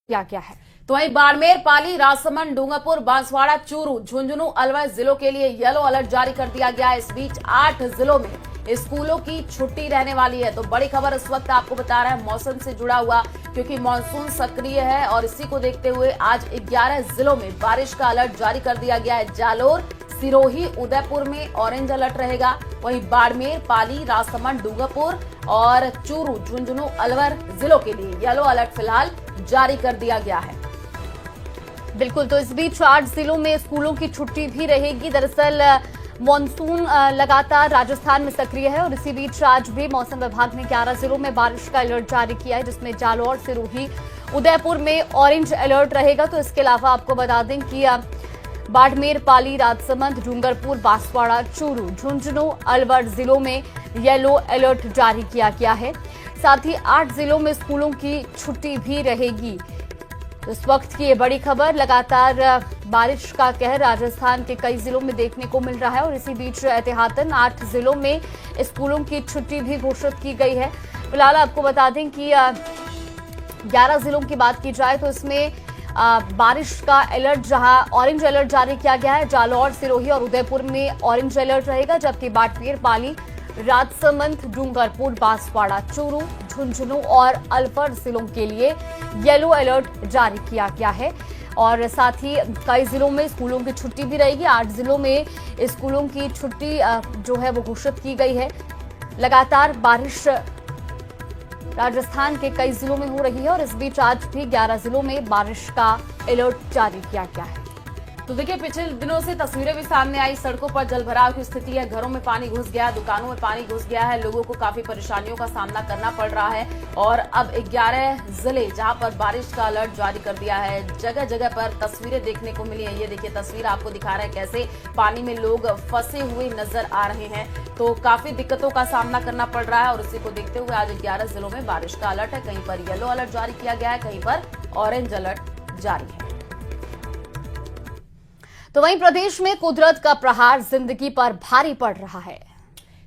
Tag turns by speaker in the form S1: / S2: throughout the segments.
S1: किया गया है।
S2: तो वहीं बाड़मेर, पाली, राजसमंद, डूंगरपुर, बांसवाड़ा, चूरू, झुंझुनू, अलवर जिलों के लिए येलो अलर्ट जारी कर दिया गया है। इस बीच 8 जिलों में स्कूलों की छुट्टी रहने वाली है। तो बड़ी खबर इस वक्त आपको बता रहा है मौसम से जुड़ा हुआ, क्योंकि मानसून सक्रिय है और इसी को देखते हुए आज 11 जिलों में बारिश का अलर्ट जारी कर दिया गया है। जालोर, सिरोही, उदयपुर में ऑरेंज अलर्ट रहेगा। वहीं बाड़मेर, पाली, राजसमंद, डूंगरपुर और चूरू, झुंझुनू, अलवर जिलों के लिए येलो अलर्ट फिलहाल जारी कर दिया गया है।
S1: बिल्कुल, तो इस बीच 8 जिलों में स्कूलों की छुट्टी भी रहेगी। दरअसल मॉनसून लगातार राजस्थान में सक्रिय है और इसी बीच आज भी मौसम विभाग ने 11 जिलों में बारिश का अलर्ट जारी किया है, जिसमें जालोर, सिरोही, उदयपुर में ऑरेंज अलर्ट रहेगा। तो इसके अलावा आपको बता दें कि बाड़मेर, पाली, राजसमंद, डूंगरपुर, बांसवाड़ा, चूरू, झुंझुनू, अलवर जिलों में येलो अलर्ट जारी किया गया है। साथ ही 8 जिलों में स्कूलों की छुट्टी भी रहेगी। इस वक्त की ये बड़ी खबर, लगातार बारिश का कहर राजस्थान के कई जिलों में देखने को मिल रहा है और इसी बीच एहतियातन 8 जिलों में स्कूलों की छुट्टी भी घोषित की गई है। फिलहाल आपको बता दें कि 11 जिलों की बात की जाए तो इसमें बारिश का अलर्ट, जहां ऑरेंज अलर्ट जारी किया गया है, जालौर, सिरोही और उदयपुर में ऑरेंज अलर्ट रहेगा, जबकि बाड़मेर, पाली, राजसमंद, डूंगरपुर, बांसवाड़ा, चूरू, झुंझुनू और अलवर जिलों के लिए येलो अलर्ट जारी किया गया है। और साथ ही कई जिलों में स्कूलों की छुट्टी भी रहेगी। 8 जिलों में स्कूलों की छुट्टी जो है वो घोषित की गई है। लगातार बारिश राजस्थान के कई जिलों में हो रही है और इस बीच आज भी 11 जिलों में बारिश का अलर्ट जारी किया गया है।
S2: तो देखिए, पिछले दिनों से तस्वीरें भी सामने आई, सड़कों पर जलभराव की स्थिति है, घरों में पानी घुस गया, दुकानों में पानी घुस गया है, लोगों को काफी परेशानियों का सामना करना पड़ रहा है। और अब 11 जिले जहां पर बारिश का अलर्ट जारी कर दिया है, जगह जगह पर तस्वीरें देखने को मिली है। ये देखिए, तस्वीर आपको दिखा रहा है कैसे पानी में लोग फंसे हुए नजर आ रहे हैं। तो काफी दिक्कतों का सामना करना पड़ रहा है और इसी को देखते हुए आज 11 जिलों में बारिश का अलर्ट है। कहीं पर येलो अलर्ट जारी किया गया है, कहीं पर ऑरेंज अलर्ट जारी है।
S1: तो वहीं प्रदेश में कुदरत का प्रहार जिंदगी पर भारी पड़ रहा है।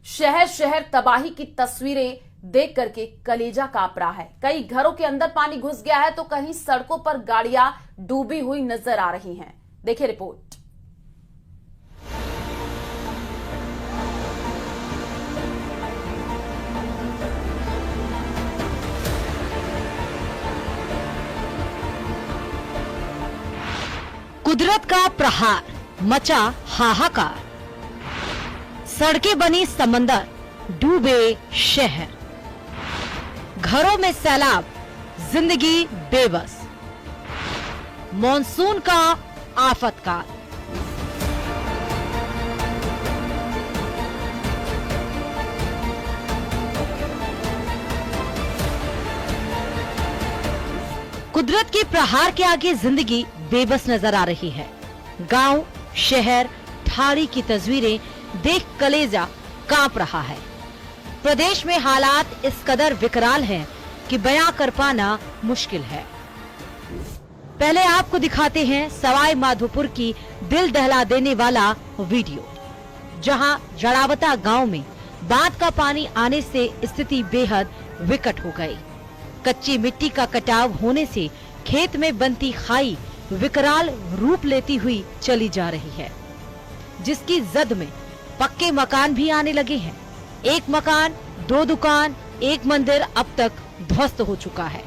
S2: शहर शहर तबाही की तस्वीरें देख करके कलेजा कांप रहा है। कई घरों के अंदर पानी घुस गया है तो कहीं सड़कों पर गाड़ियां डूबी हुई नजर आ रही हैं। देखिए रिपोर्ट।
S3: कुदरत का प्रहार, मचा हाहाकार, सड़कें बनी समंदर, डूबे शहर, घरों में सैलाब, जिंदगी बेबस, मॉनसून का आफतकाल। कुदरत के प्रहार के आगे जिंदगी बेबस नजर आ रही है। गांव, शहर, ठाड़ी की तस्वीरें देख कलेजा कांप रहा है। प्रदेश में हालात इस कदर विकराल हैं कि बयां कर पाना मुश्किल है। पहले आपको दिखाते हैं सवाई माधोपुर की दिल दहला देने वाला वीडियो, जहां जड़ावता गांव में बांध का पानी आने से स्थिति बेहद विकट हो गई। कच्ची मिट्टी का कटाव होने से खेत में बनती खाई विकराल रूप लेती हुई चली जा रही है, जिसकी जद में पक्के मकान भी आने लगे हैं। एक मकान, 2 दुकान, एक मंदिर अब तक ध्वस्त हो चुका है।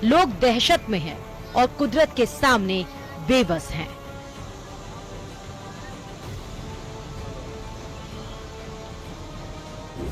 S3: लोग दहशत में हैं और कुदरत के सामने बेबस हैं।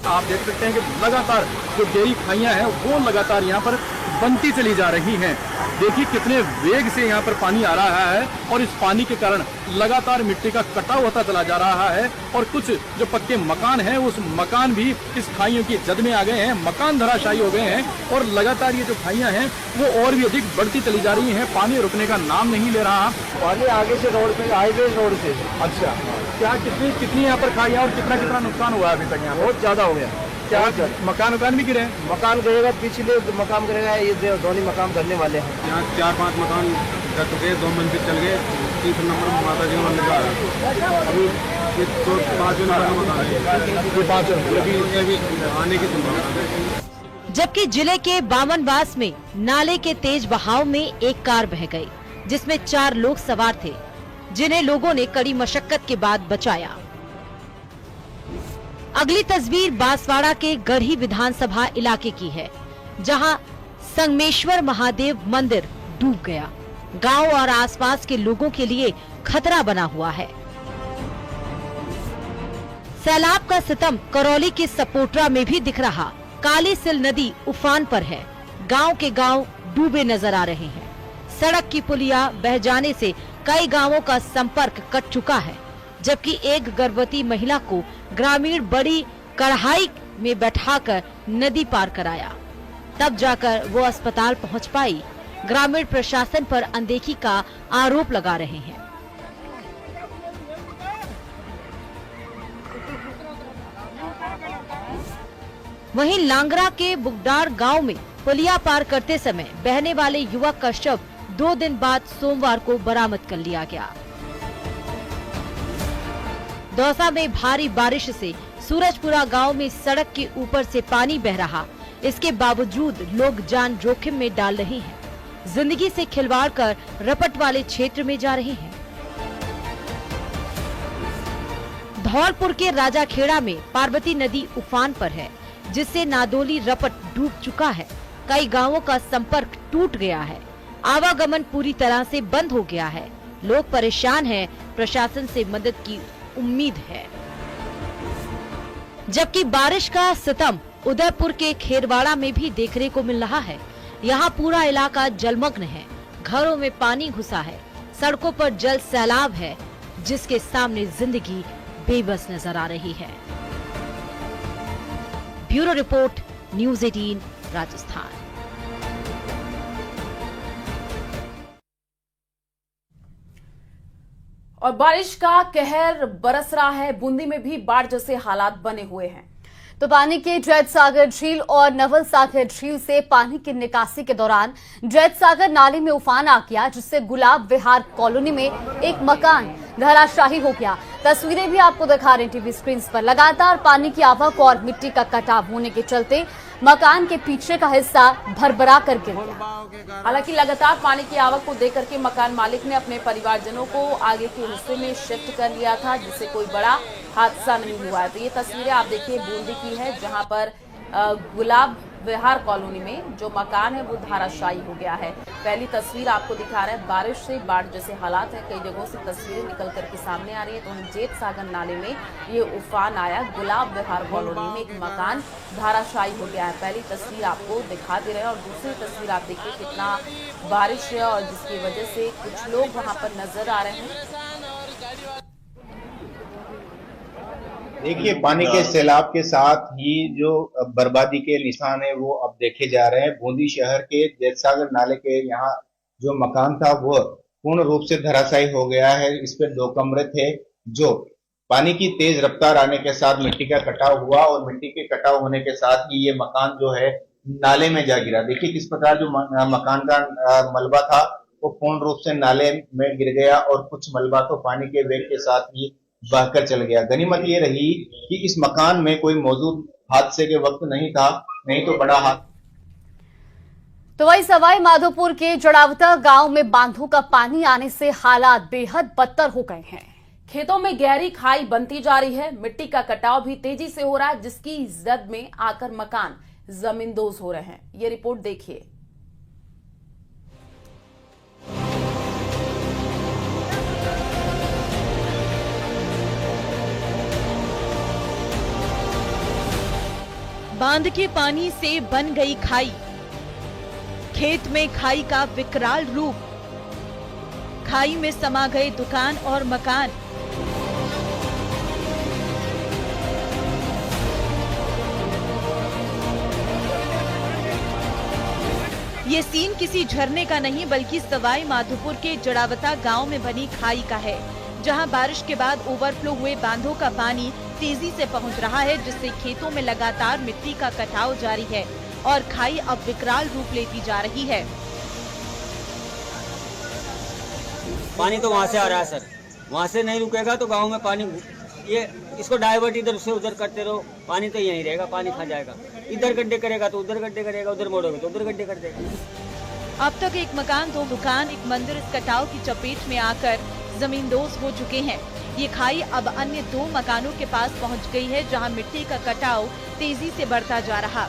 S4: आप देख सकते हैं कि लगातार जो गहरी खाइयां हैं वो लगातार यहाँ पर बनती चली जा रही हैं। देखिए कितने वेग से यहाँ पर पानी आ रहा है और इस पानी के कारण लगातार मिट्टी का कटाव होता चला जा रहा है और कुछ जो पक्के मकान हैं उस मकान भी इस खाइयों की जद में आ गए हैं, मकान धराशायी हो गए हैं और लगातार ये जो खाइयां हैं वो और भी अधिक बढ़ती चली जा रही हैं। पानी रुकने का नाम नहीं ले रहा।
S5: पानी आगे से रोड पे, हाईवे रोड से।
S4: अच्छा, क्या कितनी यहाँ पर खाइयां और कितना नुकसान हुआ है अभी तक? यहाँ
S5: बहुत ज्यादा हो गया।
S4: क्या मकान भी गिरे हैं?
S5: मकान गिरेगा, पिछले मकान गिरेगा, ये दोनों मकान गिरने वाले हैं।
S6: यहाँ 4-5 मकान गिर चुके, 2 मंजिल चल गए, 3 नंबर माता जी का मंदिर आ रहा है। अभी ये 5 नंबर का मकान है, ये 5 अभी आने की संभावना है।
S3: जबकि जिले के बामनबास में नाले के तेज बहाव में एक कार बह गई, जिसमें 4 लोग सवार थे, जिन्हें लोगों ने कड़ी मशक्कत के बाद बचाया। अगली तस्वीर बांसवाड़ा के गढ़ी विधानसभा इलाके की है, जहां संगमेश्वर महादेव मंदिर डूब गया। गांव और आसपास के लोगों के लिए खतरा बना हुआ है। सैलाब का सितम करौली के सपोटरा में भी दिख रहा। काली सिल नदी उफान पर है। गांव के गांव डूबे नजर आ रहे हैं। सड़क की पुलिया बह जाने से कई गांवों का संपर्क कट चुका है, जबकि एक गर्भवती महिला को ग्रामीण बड़ी कढ़ाई में बैठाकर नदी पार कराया, तब जाकर वो अस्पताल पहुंच पाई। ग्रामीण प्रशासन पर अनदेखी का आरोप लगा रहे हैं। वहीं लांगरा के बुगडार गांव में पुलिया पार करते समय बहने वाले युवक का शव 2 दिन बाद सोमवार को बरामद कर लिया गया। दौसा में भारी बारिश से सूरजपुरा गांव में सड़क के ऊपर से पानी बह रहा। इसके बावजूद लोग जान जोखिम में डाल रहे हैं। जिंदगी से खिलवाड़ कर रपट वाले क्षेत्र में जा रहे हैं। धौलपुर के राजाखेड़ा में पार्वती नदी उफान पर है, जिससे नादोली रपट डूब चुका है। कई गांवों का संपर्क टूट गया है। आवागमन पूरी तरह से बंद हो गया है। लोग परेशान हैं। प्रशासन से मदद की उम्मीद है। जबकि बारिश का सितम उदयपुर के खेरवाड़ा में भी देखने को मिल रहा है। यहाँ पूरा इलाका जलमग्न है। घरों में पानी घुसा है। सड़कों पर जल सैलाब है, जिसके सामने जिंदगी बेबस नजर आ रही है। Bureau report, news 18 Rajasthan.
S2: और बारिश का कहर बरस रहा है। बूंदी में भी बाढ़ जैसे हालात बने हुए हैं।
S1: तो पानी के जैत सागर झील और नवल सागर झील से पानी की निकासी के दौरान जैत सागर नाले में उफान आ गया, जिससे गुलाब विहार कॉलोनी में एक मकान धराशायी हो गया। तस्वीरें भी आपको दिखा रहे हैं टीवी स्क्रीन पर। लगातार पानी की आवक और मिट्टी का कटाव होने के चलते मकान के पीछे का हिस्सा भरभरा कर गिर गया।
S2: हालांकि लगातार पानी की आवक को देख करके मकान मालिक ने अपने परिवारजनों को आगे के हिस्से में शिफ्ट कर लिया था, जिससे कोई बड़ा हादसा नहीं हुआ है। तो ये तस्वीरें आप देखिए बूंदी की है, जहां पर गुलाब विहार कॉलोनी में जो मकान है वो धाराशायी हो गया है। पहली तस्वीर आपको दिखा रहे हैं। बारिश से बाढ़ जैसे हालात है। कई जगहों से तस्वीरें निकल करके सामने आ रही है। तो जेत सागर नाले में ये उफान आया। गुलाब विहार कॉलोनी में एक मकान धाराशायी हो गया है। पहली तस्वीर आपको दिखा दे रहे हैं और दूसरी तस्वीर आप देखिए कितना बारिश है और जिसकी वजह से कुछ लोग वहां पर नजर आ रहे हैं।
S7: देखिए, पानी के सैलाब के साथ ही जो बर्बादी के निशान है वो अब देखे जा रहे हैं। बूंदी शहर के जैतसागर नाले के यहाँ जो मकान था वो पूर्ण रूप से धराशायी हो गया है। इस पे 2 कमरे थे, जो पानी की तेज रफ्तार आने के साथ मिट्टी का कटाव हुआ और मिट्टी के कटाव होने के साथ ही ये मकान जो है नाले में जा गिरा। देखिए किस प्रकार जो मकान का मलबा था वो पूर्ण रूप से नाले में गिर गया और कुछ मलबा तो पानी के वेग के साथ ही बहकर चल गया। गनीमत ये रही कि इस मकान में कोई मौजूद हादसे के वक्त नहीं था, नहीं तो बड़ा हादसा।
S1: तो वही सवाई माधोपुर के जड़ावता गांव में बांधों का पानी आने से हालात बेहद बदतर हो गए हैं।
S2: खेतों में गहरी खाई बनती जा रही है। मिट्टी का कटाव भी तेजी से हो रहा है, जिसकी जद में आकर मकान जमींदोज हो रहे हैं। ये रिपोर्ट देखिए।
S3: बांध के पानी से बन गई खाई। खेत में खाई का विकराल रूप। खाई में समा गए दुकान और मकान। ये सीन किसी झरने का नहीं बल्कि सवाई माधोपुर के जड़ावता गांव में बनी खाई का है, जहां बारिश के बाद ओवरफ्लो हुए बांधों का पानी तेजी से पहुंच रहा है, जिससे खेतों में लगातार मिट्टी का कटाव जारी है और खाई अब विकराल रूप लेती जा रही है।
S8: पानी तो वहाँ से आ रहा है सर, वहाँ से नहीं रुकेगा तो गांव में पानी ये इसको डाइवर्ट इधर से उधर करते रहो, पानी तो यहीं रहेगा, पानी खा जाएगा। इधर गड्ढे करेगा तो उधर गड्ढे करेगा, उधर मोड़ोगे तो उधर गड्ढे कर देगा।
S3: अब तक एक मकान, 2 दुकान, एक मंदिर इस कटाव की चपेट में आकर जमींदोज हो चुके हैं। ये खाई अब अन्य 2 मकानों के पास पहुंच गई है, जहां मिट्टी का कटाव तेजी से बढ़ता जा रहा।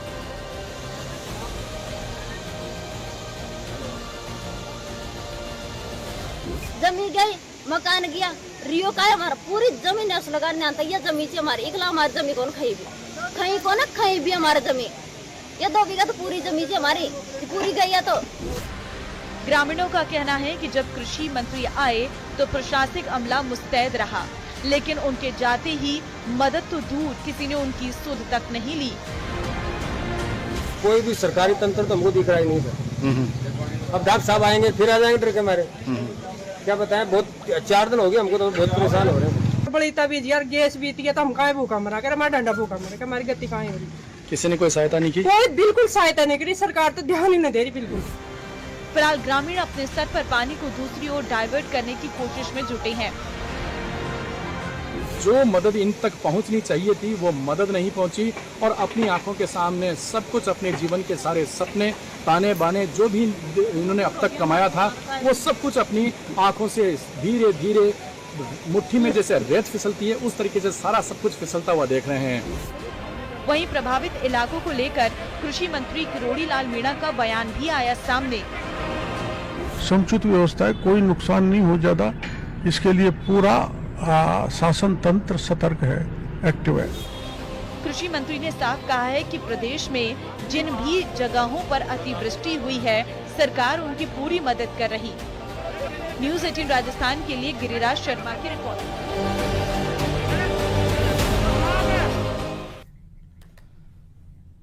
S9: जमीन गई, मकान गया, रियो का है हमारा, पूरी जमीन ऐसा लगा नहीं आता। ये जमीन से हमारी इकला हमारी जमीन कौन खाई भी हमारा जमीन, ये 2 बीघा तो पूरी जमीन से हमारी पूरी गई है। तो
S3: ग्रामीणों का कहना है कि जब कृषि मंत्री आए तो प्रशासनिक अमला मुस्तैद रहा, लेकिन उनके जाते ही मदद तो दूर, किसी ने उनकी सुध तक नहीं ली।
S6: कोई भी सरकारी तंत्र तो हमको दिख रहा ही नहीं था। अब डॉक्टर साहब आएंगे फिर आ जाएंगे डर के मारे, क्या बताएं। बहुत 4 दिन हो गए हमको तो बहुत परेशान हो रहे हैं।
S10: बड़ी तबीयत यार, गैस बीत गया तो हम कहाँ भूखा मरा कर, हमारा डंडा भूखा मरा कर, हमारी गति कहाँ हो रही।
S4: किसी ने कोई सहायता नहीं की?
S10: कोई बिल्कुल सहायता नहीं करी, सरकार तो ध्यान ही नहीं दे रही बिल्कुल।
S3: फिलहाल ग्रामीण अपने स्तर पर पानी को दूसरी ओर डाइवर्ट करने की कोशिश में जुटे हैं।
S4: जो मदद इन तक पहुंचनी चाहिए थी वो मदद नहीं पहुंची, और अपनी आंखों के सामने सब कुछ, अपने जीवन के सारे सपने, ताने बाने जो भी इन्होंने अब तक कमाया था, वो सब कुछ अपनी आंखों से धीरे धीरे मुट्ठी में जैसे रेत फिसलती है उस तरीके से सारा सब कुछ फिसलता हुआ देख रहे हैं।
S3: वहीं प्रभावित इलाकों को लेकर कृषि मंत्री किरोड़ी लाल मीणा का बयान भी आया सामने।
S11: समुचित व्यवस्था है, कोई नुकसान नहीं हो जाता, इसके लिए पूरा शासन तंत्र सतर्क है, एक्टिव है।
S3: कृषि मंत्री ने साफ कहा है कि प्रदेश में जिन भी जगहों पर अतिवृष्टि हुई है, सरकार उनकी पूरी मदद कर रही। न्यूज़ 18 राजस्थान के लिए गिरिराज शर्मा की रिपोर्ट।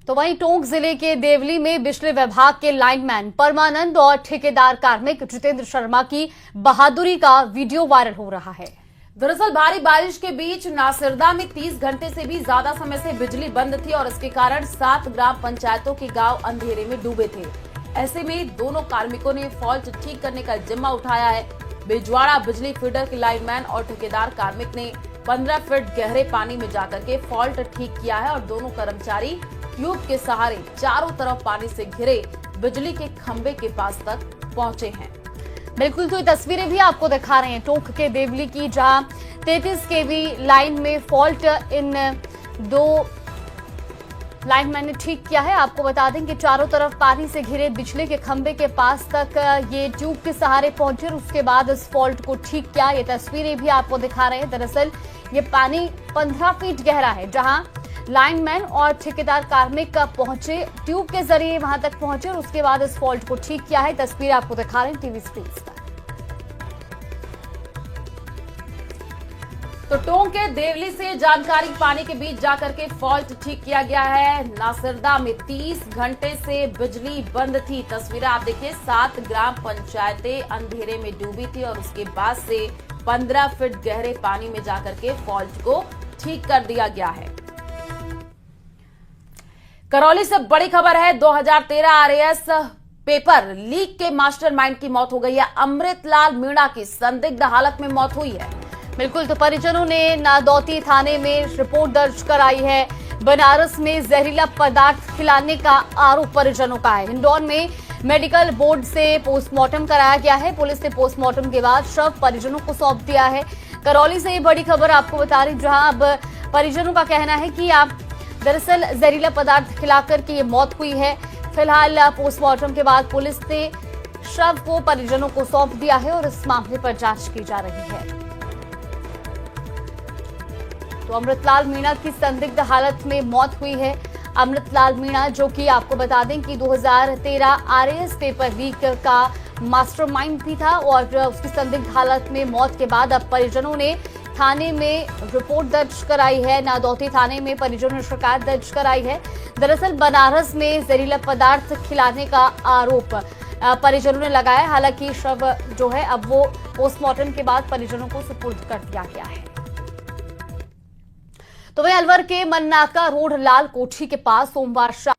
S1: तो वहीं टोंक जिले के देवली में बिजली विभाग के लाइनमैन परमानंद और ठेकेदार कार्मिक जितेंद्र शर्मा की बहादुरी का वीडियो वायरल हो रहा है।
S2: दरअसल भारी बारिश के बीच नासिरदा में 30 घंटे से भी ज्यादा समय से बिजली बंद थी और इसके कारण 7 ग्राम पंचायतों के गांव अंधेरे में डूबे थे। ऐसे में दोनों कार्मिकों ने फॉल्ट ठीक करने का जिम्मा उठाया है। बिजवाड़ा बिजली फीडर के लाइनमैन और ठेकेदार कार्मिक ने 15 फीट गहरे पानी में जाकर के फॉल्ट ठीक किया है और दोनों कर्मचारी ट्यूब के सहारे चारों तरफ पानी से घिरे बिजली के खंभे के पास तक पहुंचे हैं।
S1: बिल्कुल, तो ये तस्वीरें भी आपको दिखा रहे हैं टोंक के देवली की, जहां 33 kV लाइन में फॉल्ट इन 2 लाइनमैन ने ठीक किया है। आपको बता दें कि चारों तरफ पानी से घिरे बिजली के खंभे के पास तक ये ट्यूब के सहारे पहुंचे और उसके बाद इस फॉल्ट को ठीक किया। ये तस्वीरें भी आपको दिखा रहे हैं। दरअसल ये पानी 15 फीट गहरा है, जहां लाइनमैन और ठेकेदार कार्मिक पहुंचे, ट्यूब के जरिए वहां तक पहुंचे और उसके बाद इस फॉल्ट को ठीक किया है। तस्वीर आपको दिखा रहे हैं टीवी स्क्रीन पर।
S2: तो टोंक के देवली से जानकारी पाने के बीच जाकर के फॉल्ट ठीक किया गया है। नासिरदा में 30 घंटे से बिजली बंद थी। तस्वीरें आप देखिए, 7 ग्राम पंचायतें अंधेरे में डूबी थी और उसके बाद से 15 फीट गहरे पानी में जाकर के फॉल्ट को ठीक कर दिया गया है। करौली से बड़ी खबर है। 2013 आरएएस पेपर लीक के मास्टरमाइंड की मौत हो गई है। अमृतलाल मीणा की संदिग्ध हालत में मौत हुई है।
S1: बिल्कुल, तो परिजनों ने नादौती थाने में रिपोर्ट दर्ज कराई है। बनारस में जहरीला पदार्थ खिलाने का आरोप परिजनों का है। इंदौर में मेडिकल बोर्ड से पोस्टमार्टम कराया गया है। पुलिस ने पोस्टमार्टम के बाद शव परिजनों को सौंप दिया है। करौली से ये बड़ी खबर आपको बता रही, जहां अब परिजनों का कहना है कि आप दरअसल जहरीला पदार्थ खिलाकर की ये मौत हुई है। फिलहाल पोस्टमार्टम के बाद पुलिस ने शव को परिजनों को सौंप दिया है और इस मामले पर जांच की जा रही है। तो अमृतलाल मीणा की संदिग्ध हालत में मौत हुई है। अमृतलाल मीणा, जो कि आपको बता दें कि 2013 आरएएस पेपर लीक का मास्टरमाइंड भी था और उसकी संदिग्ध हालत में मौत के बाद अब परिजनों ने थाने में रिपोर्ट दर्ज कराई है। नादौती थाने में परिजनों ने शिकायत दर्ज कराई है। दरअसल बनारस में जहरीला पदार्थ खिलाने का आरोप परिजनों ने लगाया। हालांकि शव जो है अब वो पोस्टमार्टम के बाद परिजनों को सुपुर्द कर दिया गया है। तो वहीं अलवर के मन्नाका रोड लाल कोठी के पास सोमवार शाम